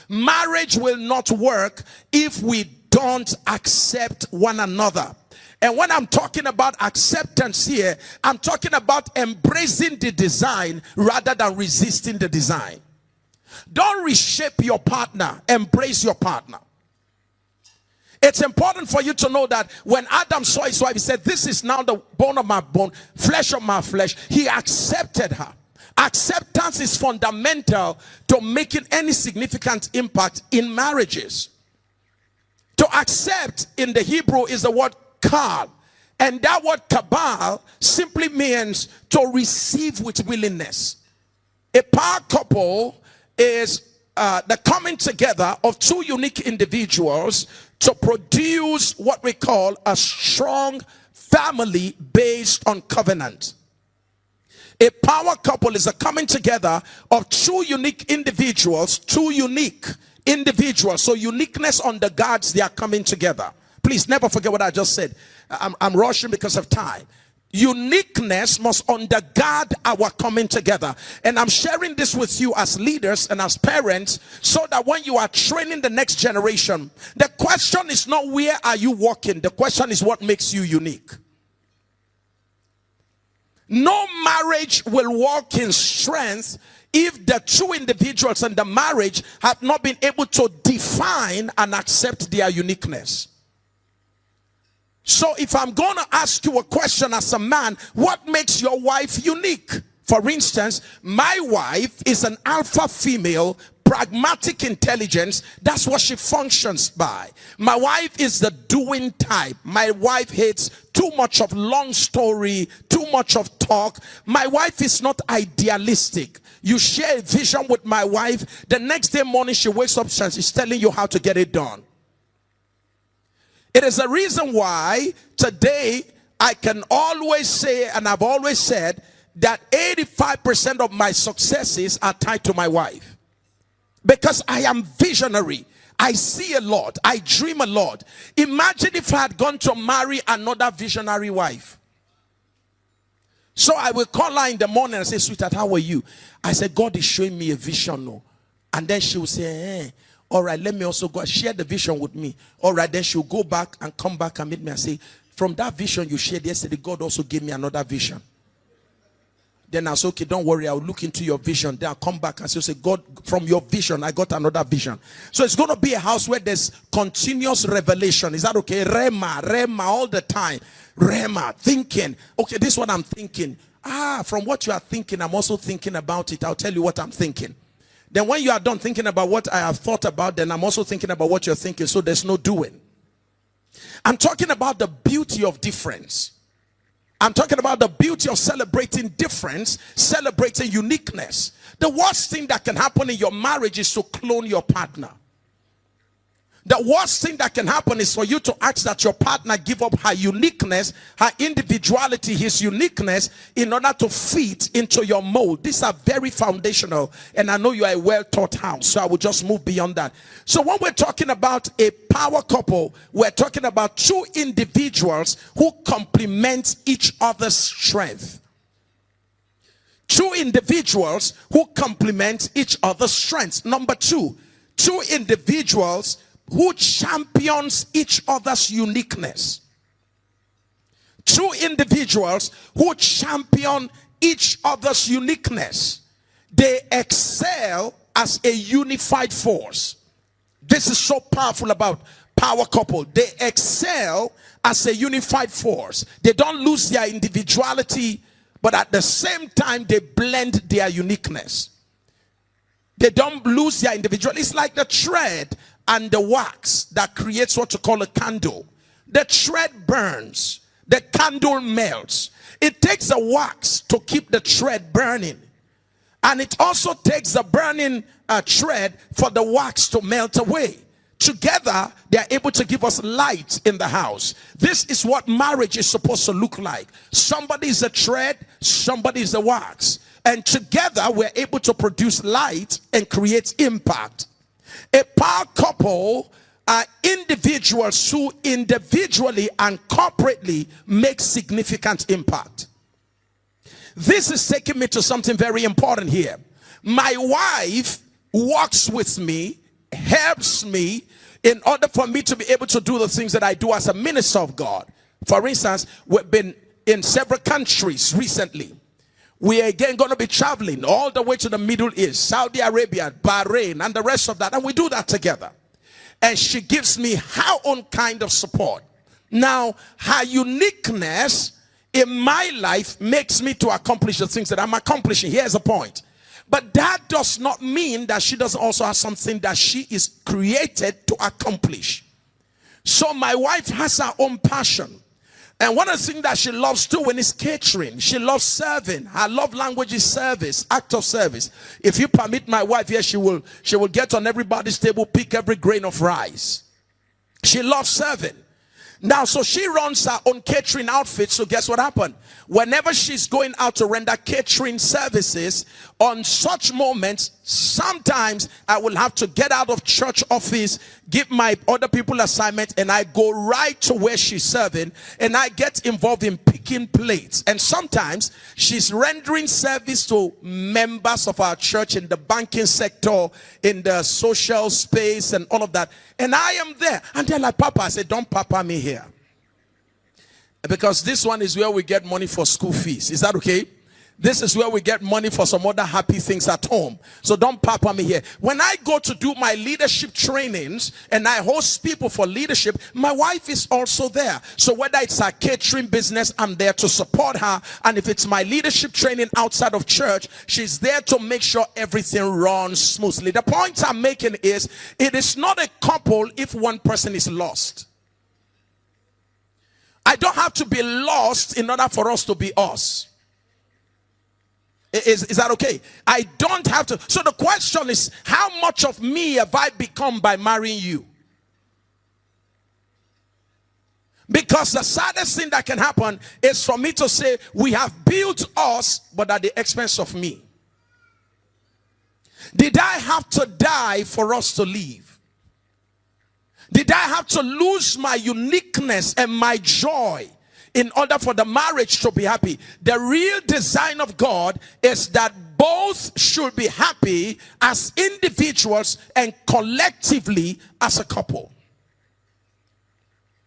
Marriage will not work if we don't accept one another. And when I'm talking about acceptance here, I'm talking about embracing the design rather than resisting the design. Don't reshape your partner, embrace your partner. It's important for you to know that when Adam saw his wife, he said, "This is now the bone of my bone, flesh of my flesh." He accepted her. Acceptance is fundamental to making any significant impact in marriages. To accept in the Hebrew is the word kal, and that word kabal simply means to receive with willingness. A power couple is the coming together of two unique individuals to produce what we call a strong family based on covenant. A power couple is a coming together of two unique individuals, So uniqueness undergirds their coming together. Please never forget what I just said. I'm rushing because of time. Uniqueness must undergird our coming together. And I'm sharing this with you as leaders and as parents so that when you are training the next generation, the question is not where are you walking? The question is what makes you unique. No marriage will walk in strength if the two individuals in the marriage have not been able to define and accept their uniqueness. So if I'm going to ask you a question as a man, what makes your wife unique? For instance, my wife is an alpha female, pragmatic intelligence. That's what she functions by. My wife is the doing type. My wife hates too much of long story, too much of talk. My wife is not idealistic. You share a vision with my wife, the next day morning she wakes up and she's telling you how to get it done. It is a reason why today I can always say, and I've always said, that 85% of my successes are tied to my wife. Because I am visionary. I see a lot. I dream a lot. Imagine if I had gone to marry another visionary wife. So I will call her in the morning and say, "Sweetheart, how are you?" I said, "God is showing me a vision." No. And then she will say, "All right, let me also go share the vision with me." All right, then she'll go back and come back and meet me and say, "From that vision you shared yesterday, God also gave me another vision." Then I'll say, "Okay, don't worry, I'll look into your vision." Then I'll come back and say, "God, from your vision, I got another vision." So it's going to be a house where there's continuous revelation. Is that okay? Rema all the time. Rema, thinking. Okay, this is what I'm thinking. From what you are thinking, I'm also thinking about it. I'll tell you what I'm thinking. Then when you are done thinking about what I have thought about, then I'm also thinking about what you're thinking. So there's no doing. I'm talking about the beauty of difference. I'm talking about the beauty of celebrating difference, celebrating uniqueness. The worst thing that can happen in your marriage is to clone your partner. The worst thing that can happen is for you to ask that your partner give up her uniqueness, her individuality, his uniqueness, in order to fit into your mold. These are very foundational, and I know you are a well-taught house, so I will just move beyond that. So when we're talking about a power couple, we're talking about two individuals who complement each other's strength. Two individuals who complement each other's strengths. Number two individuals who champions each other's uniqueness. Two individuals who champion each other's uniqueness. They excel as a unified force. This is so powerful about power couple. They excel as a unified force. They don't lose their individuality, but at the same time they blend their uniqueness. They don't lose their individuality. It's like the thread and the wax that creates what you call a candle. The thread burns, the candle melts. It takes a wax to keep the thread burning, and it also takes the burning thread for the wax to melt away. Together they are able to give us light in the house. This is what marriage is supposed to look like. Somebody is a thread, somebody is a wax, and together we're able to produce light and create impact. A power couple are individuals who individually and corporately make significant impact. This is taking me to something very important here. My wife works with me, helps me in order for me to be able to do the things that I do as a minister of God. For instance, we've been in several countries recently. We are again going to be traveling all the way to the Middle East, Saudi Arabia, Bahrain, and the rest of that. And we do that together. And she gives me her own kind of support. Now, her uniqueness in my life makes me to accomplish the things that I'm accomplishing. Here's the point. But that does not mean that she doesn't also have something that she is created to accomplish. So my wife has her own passion. And one of the things that she loves doing is catering. She loves serving. Her love language is service, act of service. If you permit my wife here, she will get on everybody's table, pick every grain of rice. She loves serving. Now, so she runs her own catering outfit. So guess what happened? Whenever she's going out to render catering services, on such moments, sometimes I will have to get out of church office, give my other people assignment, and I go right to where she's serving, and I get involved in picking plates. And sometimes she's rendering service to members of our church in the banking sector, in the social space, and all of that. And I am there. And they're like, Papa. I said, don't papa me here. Because this one is where we get money for school fees. Is that okay? This is where we get money for some other happy things at home. So don't papa me here. When I go to do my leadership trainings and I host people for leadership, my wife is also there. So whether it's a catering business, I'm there to support her. And if it's my leadership training outside of church, she's there to make sure everything runs smoothly. The point I'm making is, it is not a couple if one person is lost. I don't have to be lost in order for us to be us. Is that okay? I don't have to. So the question is, how much of me have I become by marrying you? Because the saddest thing that can happen is for me to say, we have built us, but at the expense of me. Did I have to die for us to live? Did I have to lose my uniqueness and my joy in order for the marriage to be happy? The real design of God is that both should be happy as individuals and collectively as a couple.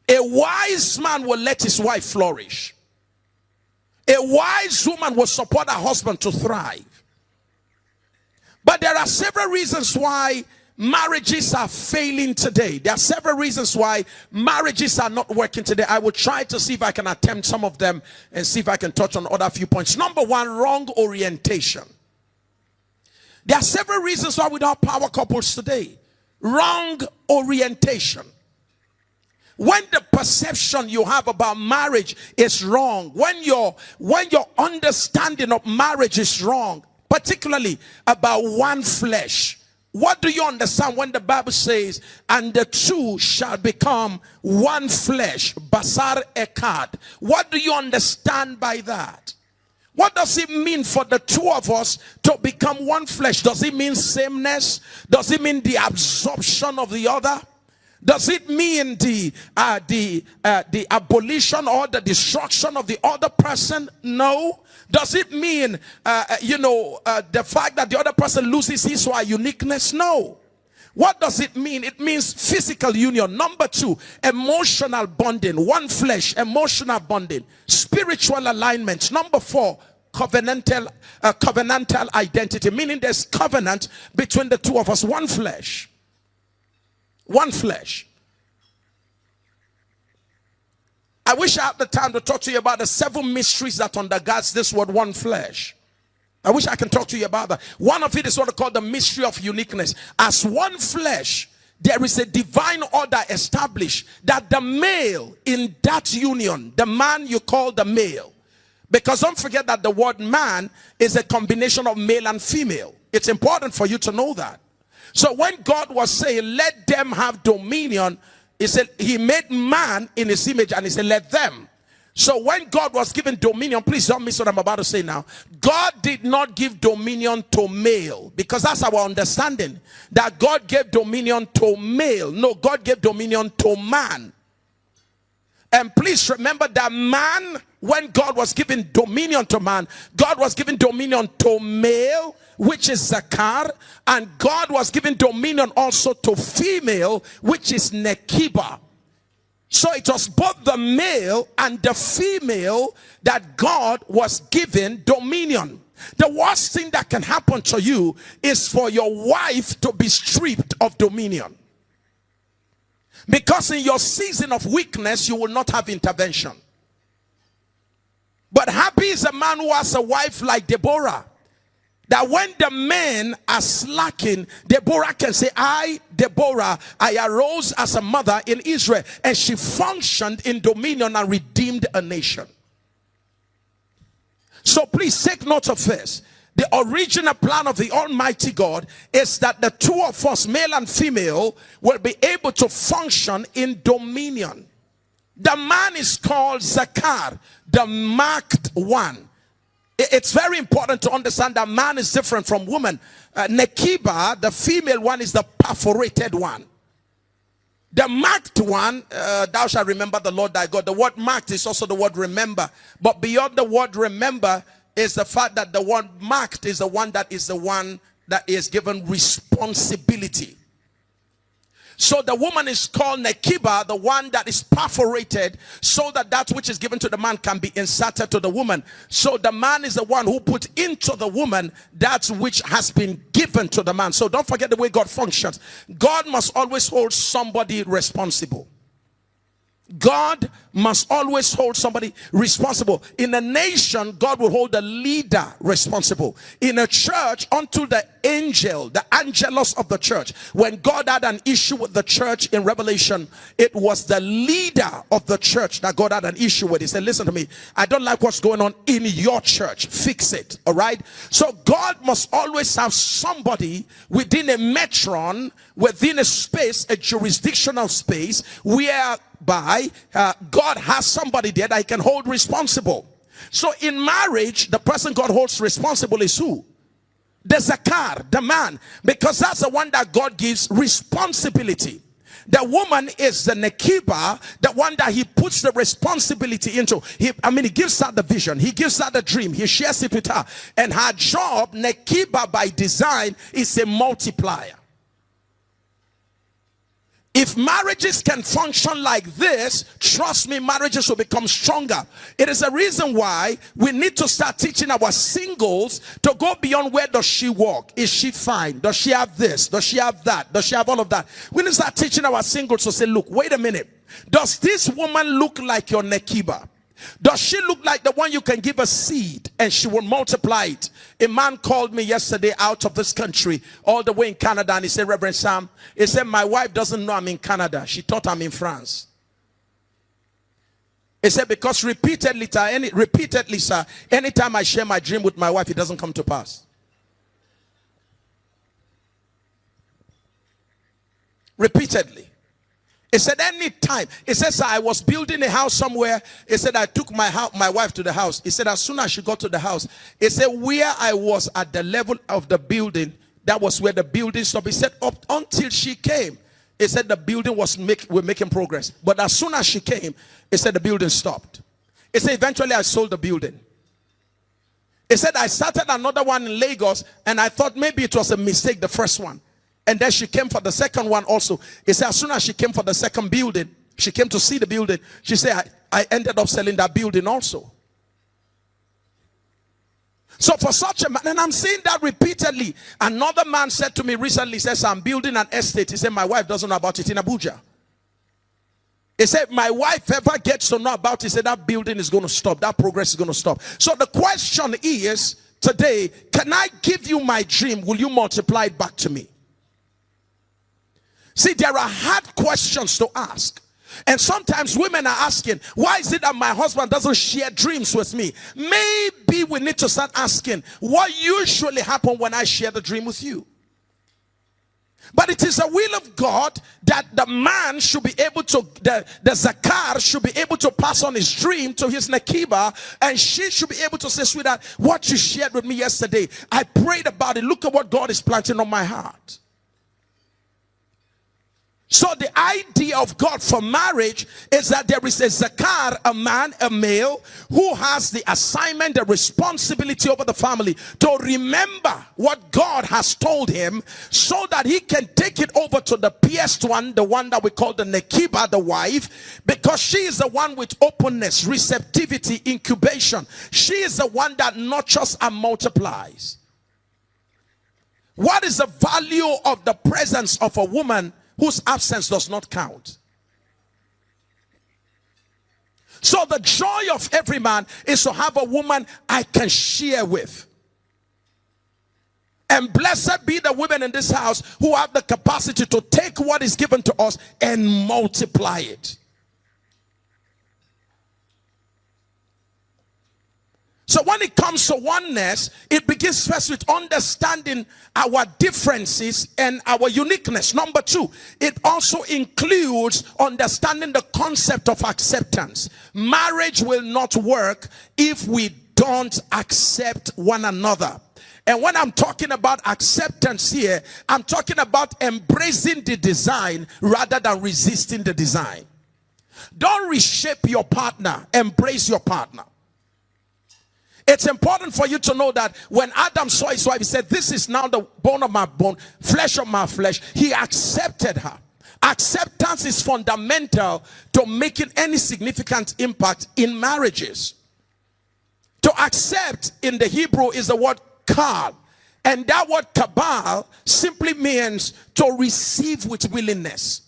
A wise man will let his wife flourish. A wise woman will support her husband to thrive. But there are several reasons why marriages are failing today. There are several reasons why marriages are not working today. I will try to see if I can attempt some of them and see if I can touch on other few points. Number one, wrong orientation. There are several reasons why we don't have power couples today. Wrong orientation. When the perception you have about marriage is wrong, when your understanding of marriage is wrong, particularly about one flesh. What do you understand when the Bible says, and the two shall become one flesh, basar ekad? What do you understand by that? What does it mean for the two of us to become one flesh? Does it mean sameness? Does it mean the absorption of the other? Does it mean the abolition or the destruction of the other person? No. Does it mean, the fact that the other person loses his or her uniqueness? No. What does it mean? It means physical union. Number two, emotional bonding. One flesh, emotional bonding. Spiritual alignment. Number four, covenantal identity. Meaning there's covenant between the two of us. One flesh. One flesh. I wish I had the time to talk to you about the 7 mysteries that undergirds this word, one flesh. I wish I can talk to you about that. One of it is what I call the mystery of uniqueness. As one flesh, there is a divine order established that the male in that union, the man you call the male, because don't forget that the word man is a combination of male and female. It's important for you to know that. So when God was saying, let them have dominion, he said he made man in his image and he said, let them. So when God was giving dominion, please don't miss what I'm about to say now. God did not give dominion to male, because that's our understanding, that God gave dominion to male. No, God gave dominion to man. And please remember that man, when God was giving dominion to man, God was giving dominion to male which is Zakar, and God was giving dominion also to female, which is Nekeba. So it was both the male and the female that God was giving dominion. The worst thing that can happen to you is for your wife to be stripped of dominion. Because in your season of weakness, you will not have intervention. But happy is a man who has a wife like Deborah, that when the men are slacking, Deborah can say, Deborah, I arose as a mother in Israel. And she functioned in dominion and redeemed a nation. So please take note of this. The original plan of the Almighty God is that the two of us, male and female, will be able to function in dominion. The man is called Zakar, the marked one. It's very important to understand that man is different from woman. Nekeba, the female one, is the perforated one. The marked one, thou shalt remember the Lord thy God. The word marked is also the word remember. But beyond the word remember is the fact that the one marked is the one that is given responsibility. So the woman is called Nekeba, the one that is perforated, so that that which is given to the man can be inserted to the woman. So the man is the one who put into the woman that which has been given to the man. So don't forget the way God functions. God must always hold somebody responsible. God must always hold somebody responsible. In a nation, God will hold the leader responsible. In a church, unto the angel, the angelos of the church. When God had an issue with the church in Revelation, it was the leader of the church that God had an issue with. He said, listen to me, I don't like what's going on in your church. Fix it. All right? So God must always have somebody within a metron, within a space, a jurisdictional space, whereby God has somebody there that he can hold responsible. So in marriage, the person God holds responsible is who? The Zakar, the man, because that's the one that God gives responsibility. The woman is the Nekeba, the one that he puts the responsibility into. He gives her the vision, he gives her the dream, he shares it with her. And her job, Nekeba by design, is a multiplier. If marriages can function like this, trust me, marriages will become stronger. It is a reason why we need to start teaching our singles to go beyond where does she walk? Is she fine? Does she have this? Does she have that? Does she have all of that? We need to start teaching our singles to say, look, wait a minute. Does this woman look like your Nekeba? Does she look like the one you can give a seed and she will multiply it? A man called me yesterday out of this country, all the way in Canada, and he said, Reverend Sam, he said, my wife doesn't know I'm in Canada. She thought I'm in France. He said, because repeatedly, sir, anytime I share my dream with my wife, it doesn't come to pass. Repeatedly. He said, anytime. He said, sir, I was building a house somewhere. He said, I took my wife to the house. He said, as soon as she got to the house, he said, where I was at the level of the building, that was where the building stopped. He said, up until she came, he said the building we're making progress. But as soon as she came, he said the building stopped. He said, eventually I sold the building. He said, I started another one in Lagos, and I thought maybe it was a mistake, the first one. And then she came for the second one also. He said, as soon as she came for the second building, she came to see the building. She said, I ended up selling that building also. So for such a man, and I'm seeing that repeatedly. Another man said to me recently, says, I'm building an estate. He said, my wife doesn't know about it in Abuja. He said, my wife ever gets to know about it, he said, that building is going to stop. That progress is going to stop. So the question is, today, can I give you my dream? Will you multiply it back to me? See, there are hard questions to ask. And sometimes women are asking, why is it that my husband doesn't share dreams with me? Maybe we need to start asking, what usually happens when I share the dream with you? But it is the will of God that the man should be able to, the Zakar should be able to pass on his dream to his Nekeba, and she should be able to say, sweetheart, what you shared with me yesterday, I prayed about it. Look at what God is planting on my heart. So the idea of God for marriage is that there is a zakar, a man, a male, who has the assignment, the responsibility over the family to remember what God has told him, so that he can take it over to the pierced one, the one that we call the nekiba, the wife, because she is the one with openness, receptivity, incubation. She is the one that nurtures and multiplies. What is the value of the presence of a woman whose absence does not count? So the joy of every man is to have a woman I can share with. And blessed be the women in this house who have the capacity to take what is given to us and multiply it. So when it comes to oneness, it begins first with understanding our differences and our uniqueness. Number two, it also includes understanding the concept of acceptance. Marriage will not work if we don't accept one another. And when I'm talking about acceptance here, I'm talking about embracing the design rather than resisting the design. Don't reshape your partner, embrace your partner. It's important for you to know that when Adam saw his wife, he said, this is now the bone of my bone, flesh of my flesh. He accepted her. Acceptance is fundamental to making any significant impact in marriages. To accept in the Hebrew is the word kal. And that word kabal simply means to receive with willingness.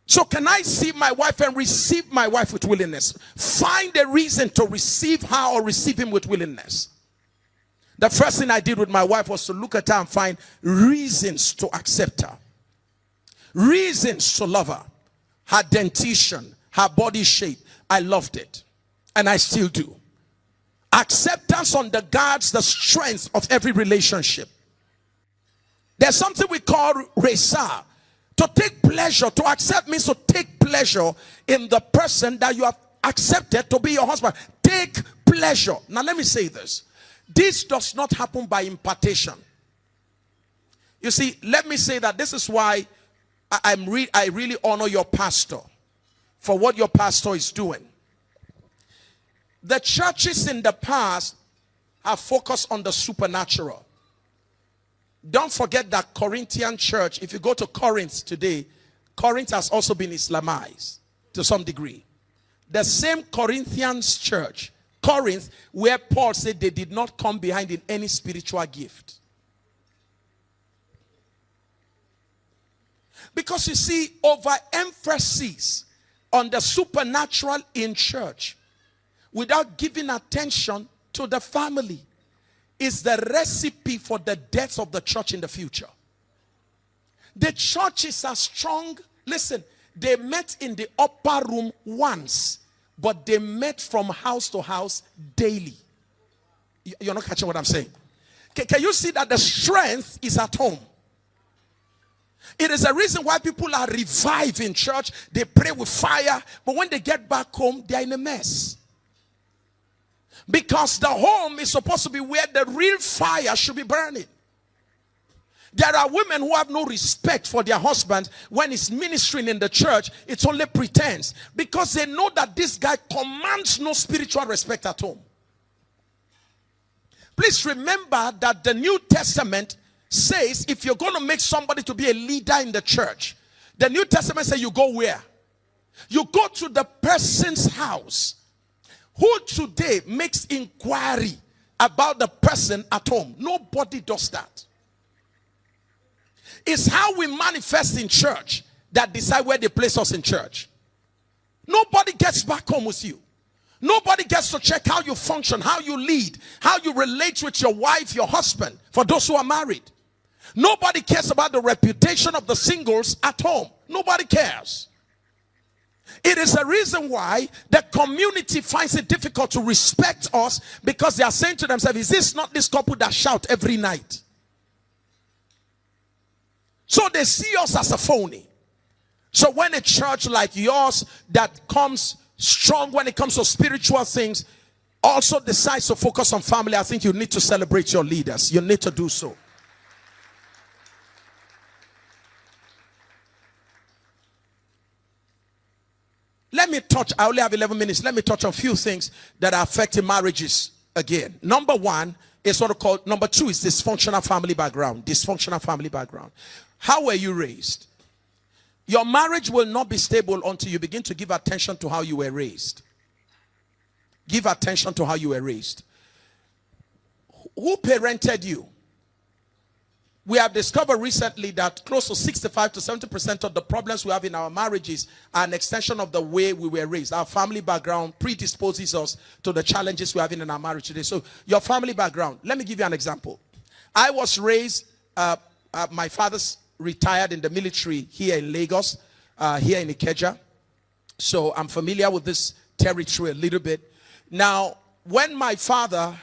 So can I see my wife and receive my wife with willingness? Find a reason to receive her or receive him with willingness. The first thing I did with my wife was to look at her and find reasons to accept her. Reasons to love her. Her dentition, her body shape. I loved it. And I still do. Acceptance undergirds the strength of every relationship. There's something we call resa. To take pleasure, to accept means to take pleasure in the person that you have accepted to be your husband. Take pleasure. Now let me say this. This does not happen by impartation. You see, let me say that this is why I really honor your pastor for what your pastor is doing. The churches in the past have focused on the supernatural. Don't forget that Corinthian church, if you go to Corinth today, Corinth has also been Islamized to some degree. The same Corinthians church, Corinth, where Paul said they did not come behind in any spiritual gift. Because you see, overemphasis on the supernatural in church without giving attention to the family is the recipe for the death of the church in the future. The churches are strong. Listen, they met in the upper room once, but they met from house to house daily. You're not catching what I'm saying? Can you see that the strength is at home? It is a reason why people are revived in church. They pray with fire, but when they get back home, they're in a mess. Because the home is supposed to be where the real fire should be burning. There are women who have no respect for their husband. When he's ministering in the church, it's only pretense. Because they know that this guy commands no spiritual respect at home. Please remember that the New Testament says if you're going to make somebody to be a leader in the church, the New Testament says you go where? You go to the person's house. Who today makes inquiry about the person at home? Nobody does that. It's how we manifest in church that decide where they place us in church. Nobody gets back home with you. Nobody gets to check how you function, how you lead, how you relate with your wife, your husband, for those who are married. Nobody cares about the reputation of the singles at home. Nobody cares. It is a reason why the community finds it difficult to respect us, because they are saying to themselves, is this not this couple that shout every night? So they see us as a phony. So when a church like yours that comes strong when it comes to spiritual things also decides to focus on family, I think you need to celebrate your leaders. You need to do so. Let me touch, I only have 11 minutes. Let me touch on a few things that are affecting marriages again. Number one is what I call, number two is dysfunctional family background. Dysfunctional family background. How were you raised? Your marriage will not be stable until you begin to give attention to how you were raised. Give attention to how you were raised. Who parented you? We have discovered recently that close to 65 to 70% of the problems we have in our marriages are an extension of the way we were raised. Our family background predisposes us to the challenges we have in our marriage today. So your family background, let me give you an example. I was raised, my father's retired in the military here in Lagos, here in Ikeja. So I'm familiar with this territory a little bit. Now, when my father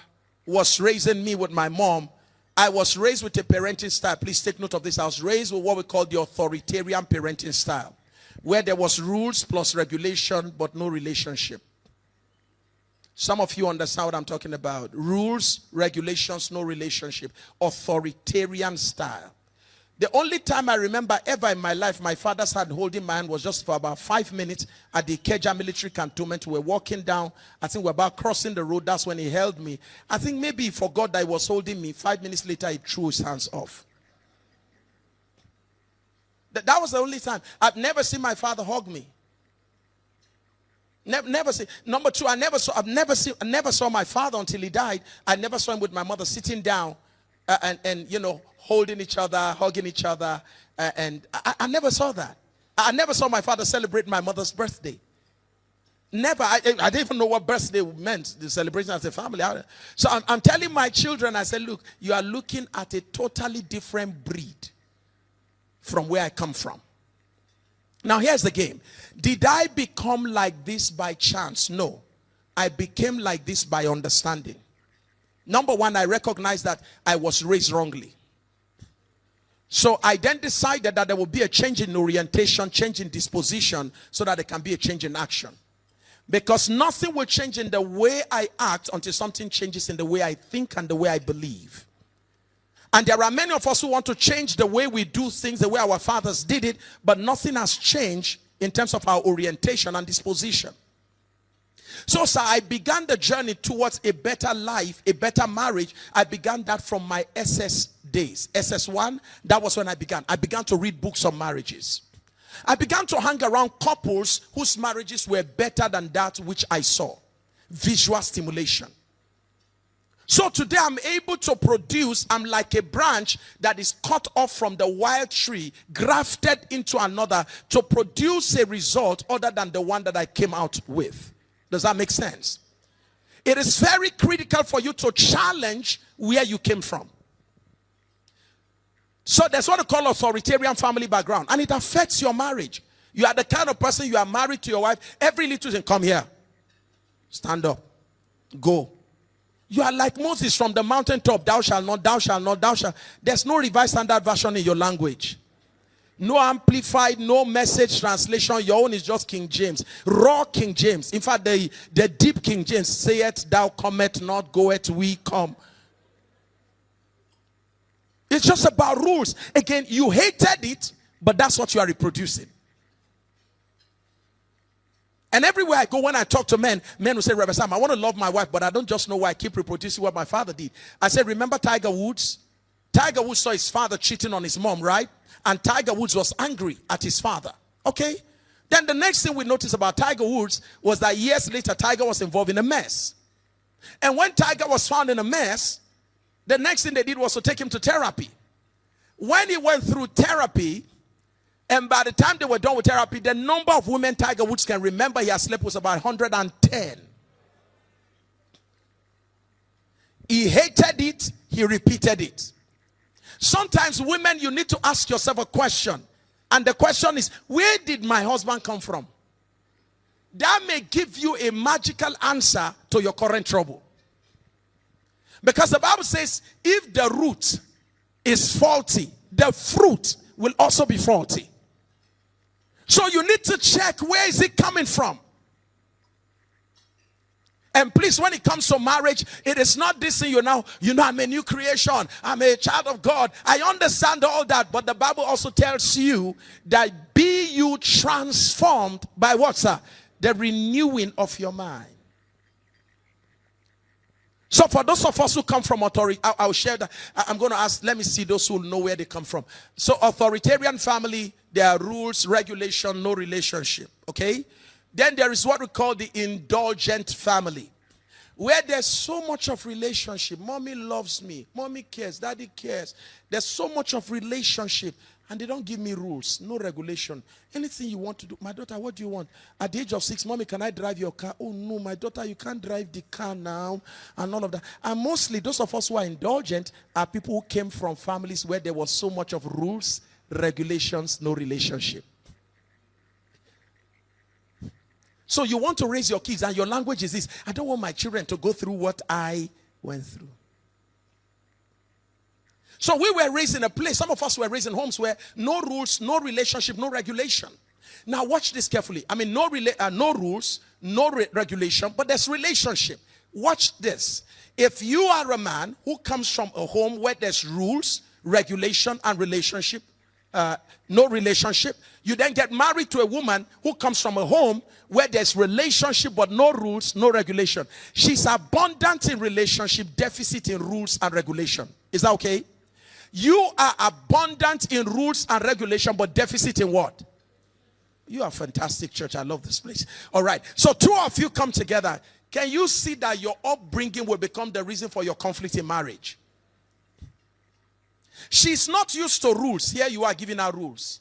was raising me with my mom, I was raised with a parenting style. Please take note of this. I was raised with what we call the authoritarian parenting style, where there was rules plus regulation, but no relationship. Some of you understand what I'm talking about. Rules, regulations, no relationship. Authoritarian style. The only time I remember ever in my life my father's hand holding my hand was just for about 5 minutes at the Ikeja military cantonment. We were walking down. I think we were about crossing the road. That's when he held me. I think maybe he forgot that he was holding me. 5 minutes later, he threw his hands off. That was the only time. I've never seen my father hug me. Never seen. Number two, I never saw my father until he died. I never saw him with my mother sitting down and you know, holding each other, hugging each other, and I never saw that. I never saw my father celebrate my mother's birthday. Never. I didn't even know what birthday meant, the celebration as a family. So I'm telling my children, I said, look, you are looking at a totally different breed from where I come from. Now here's the game. Did I become like this by chance? No. I became like this by understanding. Number one, I recognized that I was raised wrongly. So I then decided that there will be a change in orientation, change in disposition, so that there can be a change in action. Because nothing will change in the way I act until something changes in the way I think and the way I believe. And there are many of us who want to change the way we do things, the way our fathers did it, but nothing has changed in terms of our orientation and disposition. So, sir, I began the journey towards a better life, a better marriage. I began that from my SS days. SS1, that was when I began. I began to read books on marriages. I began to hang around couples whose marriages were better than that which I saw. Visual stimulation. So today I'm able to produce, I'm like a branch that is cut off from the wild tree, grafted into another to produce a result other than the one that I came out with. Does that make sense? It is very critical for you to challenge where you came from. So that's what I call authoritarian family background. And it affects your marriage. You are the kind of person, you are married to your wife. Every little thing, come here. Stand up. Go. You are like Moses from the mountaintop. Thou shalt not, thou shalt not, thou shalt. There's no revised standard version in your language. No amplified, no message translation. Your own is just King James. Raw King James. In fact, the deep King James, sayeth thou cometh not, goeth we come. It's just about rules. Again, you hated it, but that's what you are reproducing. And everywhere I go, when I talk to men will say, Reverend Sam, I want to love my wife, but I don't just know why I keep reproducing what my father did. I said, remember Tiger Woods? Tiger Woods saw his father cheating on his mom, right? And Tiger Woods was angry at his father. Okay? Then the next thing we noticed about Tiger Woods was that years later, Tiger was involved in a mess. And when Tiger was found in a mess, the next thing they did was to take him to therapy. When he went through therapy, and by the time they were done with therapy, the number of women Tiger Woods can remember he has slept was about 110. He hated it, he repeated it. Sometimes women, you need to ask yourself a question. And the question is, where did my husband come from? That may give you a magical answer to your current trouble. Because the Bible says, if the root is faulty, the fruit will also be faulty. So you need to check, where is it coming from? And please, when it comes to marriage, it is not this thing, I'm a new creation. I'm a child of God. I understand all that. But the Bible also tells you that be you transformed by what, sir? The renewing of your mind. So for those of us who come from authority, I'll share that. I'm going to ask, let me see those who know where they come from. So authoritarian family, there are rules, regulation, no relationship. Okay? Then there is what we call the indulgent family, where there's so much of relationship. Mommy loves me. Mommy cares. Daddy cares. There's so much of relationship. And they don't give me rules, no regulation. Anything you want to do. My daughter, what do you want? At the age of 6, Mommy, can I drive your car? Oh, no, my daughter, you can't drive the car now. And all of that. And mostly, those of us who are indulgent are people who came from families where there was so much of rules, regulations, no relationship. So you want to raise your kids, and your language is this: I don't want my children to go through what I went through. So we were raised in a place, some of us were raised in homes where no rules, no relationship, no regulation. Now watch this carefully. I mean, no rules, no regulation, but there's relationship. Watch this. If you are a man who comes from a home where there's rules, regulation, and relationship, no relationship, you then get married to a woman who comes from a home where there's relationship but no rules, no regulation. She's abundant in relationship, deficit in rules and regulation. Is that okay? You are abundant in rules and regulation, but deficit in what? You are fantastic, church. I love this place. All right. So two of you come together. Can you see that your upbringing will become the reason for your conflict in marriage? She's not used to rules. Here you are giving her rules.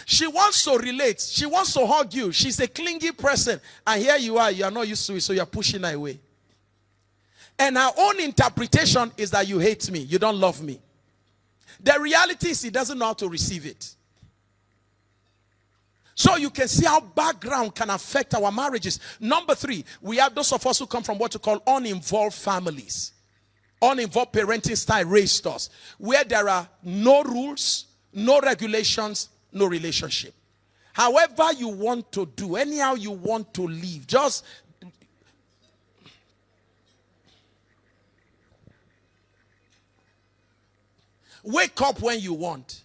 She wants to relate. She wants to hug you. She's a clingy person. And here you are not used to it, so you're pushing her away. And her own interpretation is that you hate me. You don't love me. The reality is he doesn't know how to receive it. So you can see how background can affect our marriages. Number 3, we have those of us who come from what you call uninvolved families. Uninvolved parenting style raised us, where there are no rules, no regulations, no relationship. However you want to do, anyhow you want to live, just wake up when you want.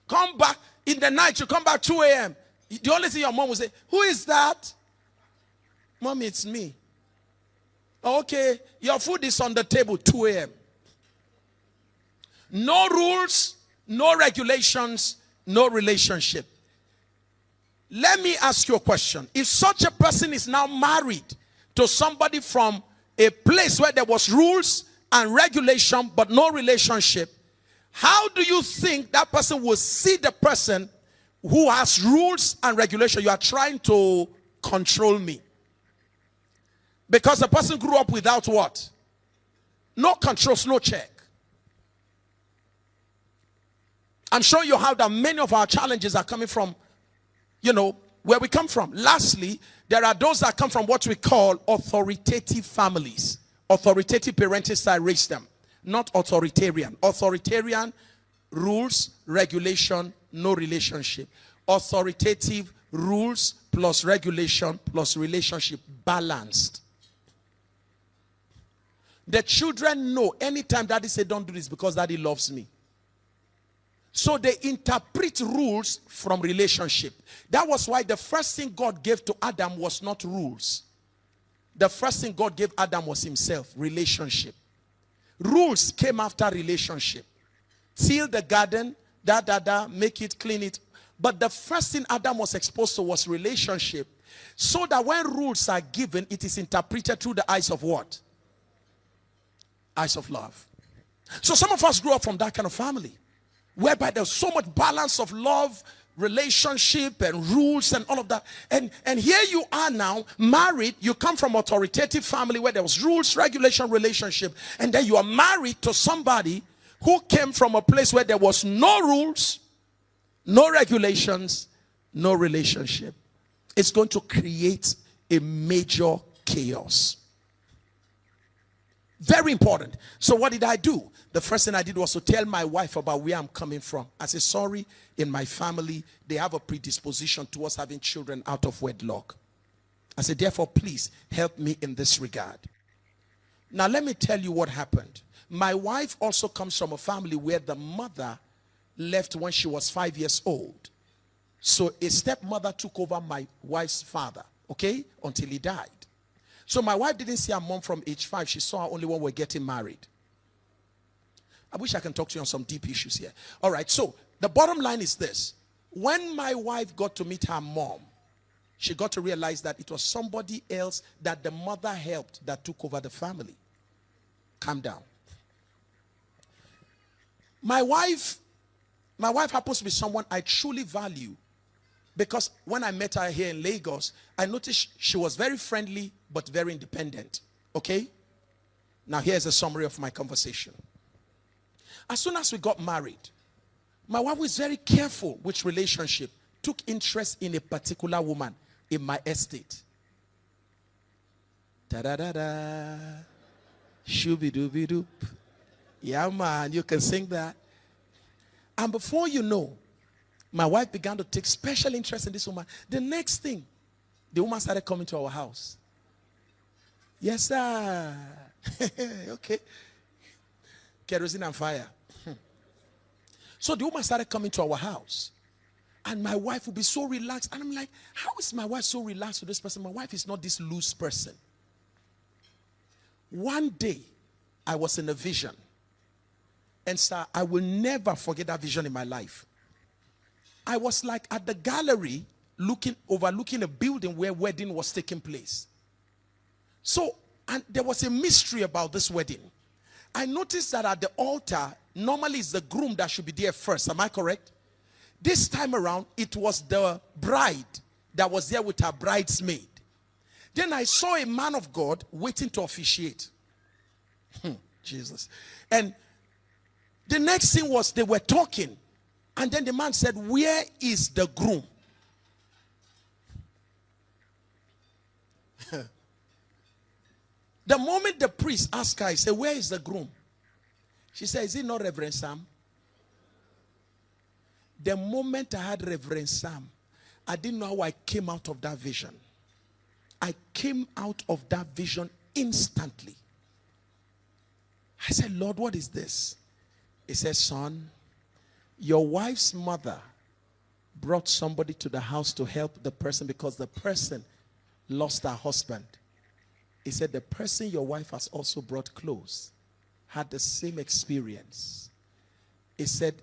Come back in the night, you come back 2 a.m. The only thing your mom will say, who is that? Mommy, it's me. Okay, your food is on the table 2 a.m. No rules, no regulations, no relationship. Let me ask you a question. If such a person is now married to somebody from a place where there was rules and regulation but no relationship, how do you think that person will see the person who has rules and regulation? You are trying to control me. Because the person grew up without what? No controls, no check. I'm showing you how that many of our challenges are coming from, where we come from. Lastly, there are those that come from what we call authoritative families. Authoritative parenting style raised them. Not authoritarian. Authoritarian, rules, regulation, no relationship. Authoritative, rules plus regulation plus relationship, balanced. The children know anytime daddy say don't do this because daddy loves me. So they interpret rules from relationship. That was why the first thing God gave to Adam was not rules. The first thing God gave Adam was himself, relationship. Rules came after relationship. Till the garden, make it, clean it. But the first thing Adam was exposed to was relationship. So that when rules are given, it is interpreted through the eyes of what? Eyes of love. So some of us grew up from that kind of family, whereby there's so much balance of love, relationship, and rules and all of that. And here you are now, married. You come from authoritative family where there was rules, regulation, relationship. And then you are married to somebody who came from a place where there was no rules, no regulations, no relationship. It's going to create a major chaos. Very important. So what did I do? The first thing I did was to tell my wife about where I'm coming from. I said, sorry, in my family, they have a predisposition towards having children out of wedlock. I said, therefore, please help me in this regard. Now, let me tell you what happened. My wife also comes from a family where the mother left when she was 5 years old. So a stepmother took over my wife's father, okay, until he died. So my wife didn't see her mom from age 5. She saw her only when we were getting married. I wish I can talk to you on some deep issues here. All right, so the bottom line is this. When my wife got to meet her mom, she got to realize that it was somebody else that the mother helped that took over the family. Calm down. My wife happens to be someone I truly value, because when I met her here in Lagos, I noticed she was very friendly but very independent. Okay? Now here's a summary of my conversation. As soon as we got married, my wife was very careful which relationship took interest in a particular woman in my estate. Da-da-da-da. Shooby-dooby-doop. Yeah, man, you can sing that. And before you know, my wife began to take special interest in this woman. The next thing, the woman started coming to our house. Yes, sir. Okay. Kerosene and fire. So the woman started coming to our house. And my wife would be so relaxed. And I'm like, how is my wife so relaxed with this person? My wife is not this loose person. One day, I was in a vision. And sir, I will never forget that vision in my life. I was like at the gallery, overlooking a building where wedding was taking place. So, and there was a mystery about this wedding. I noticed that at the altar, normally it's the groom that should be there first. Am I correct? This time around, it was the bride that was there with her bridesmaid. Then I saw a man of God waiting to officiate. Jesus. And the next thing was they were talking. And then the man said, where is the groom? The moment the priest asked her, he said, where is the groom? She said, is it not Reverend Sam? The moment I had Reverend Sam, I didn't know how I came out of that vision. I came out of that vision instantly. I said, Lord, what is this? He said, son, your wife's mother brought somebody to the house to help the person because the person lost her husband. He said, the person your wife has also brought close had the same experience. He said,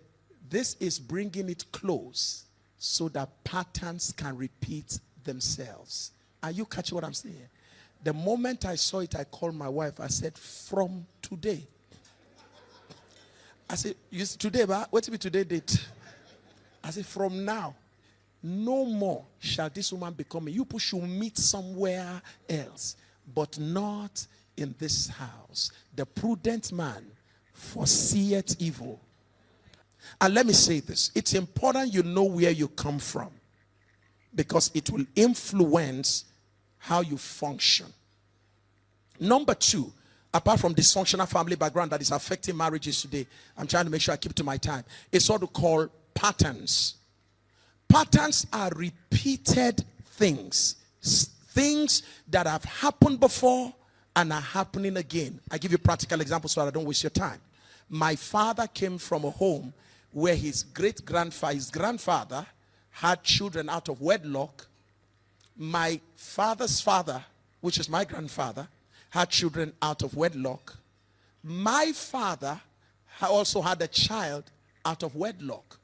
this is bringing it close so that patterns can repeat themselves. Are you catching what I'm saying? The moment I saw it, I called my wife. I said, from today. I said, today, what will be today's date? I said, from now, no more shall this woman become me. You people should meet somewhere else, but not in this house. The prudent man foreseeth evil. And let me say this. It's important you know where you come from, because it will influence how you function. Number 2, apart from dysfunctional family background that is affecting marriages today, I'm trying to make sure I keep to my time. It's what we call patterns. Patterns are repeated things. Things that have happened before and are happening again. I give you practical examples so that I don't waste your time. My father came from a home where his grandfather had children out of wedlock. My father's father, which is my grandfather, had children out of wedlock. My father also had a child out of wedlock.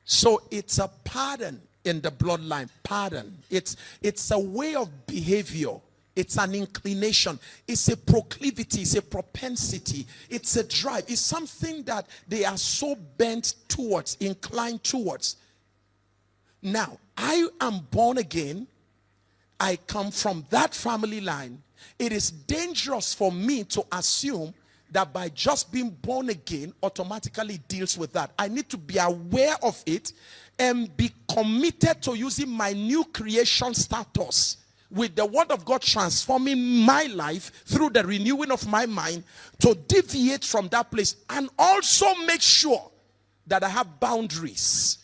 So it's a pattern in the bloodline. Pattern. It's a way of behavior. It's an inclination. It's a proclivity. It's a propensity. It's a drive. It's something that they are so bent towards, inclined towards. Now, I am born again. I come from that family line. It is dangerous for me to assume that by just being born again automatically deals with that. I need to be aware of it and be committed to using my new creation status with the word of God transforming my life through the renewing of my mind to deviate from that place, and also make sure that I have boundaries.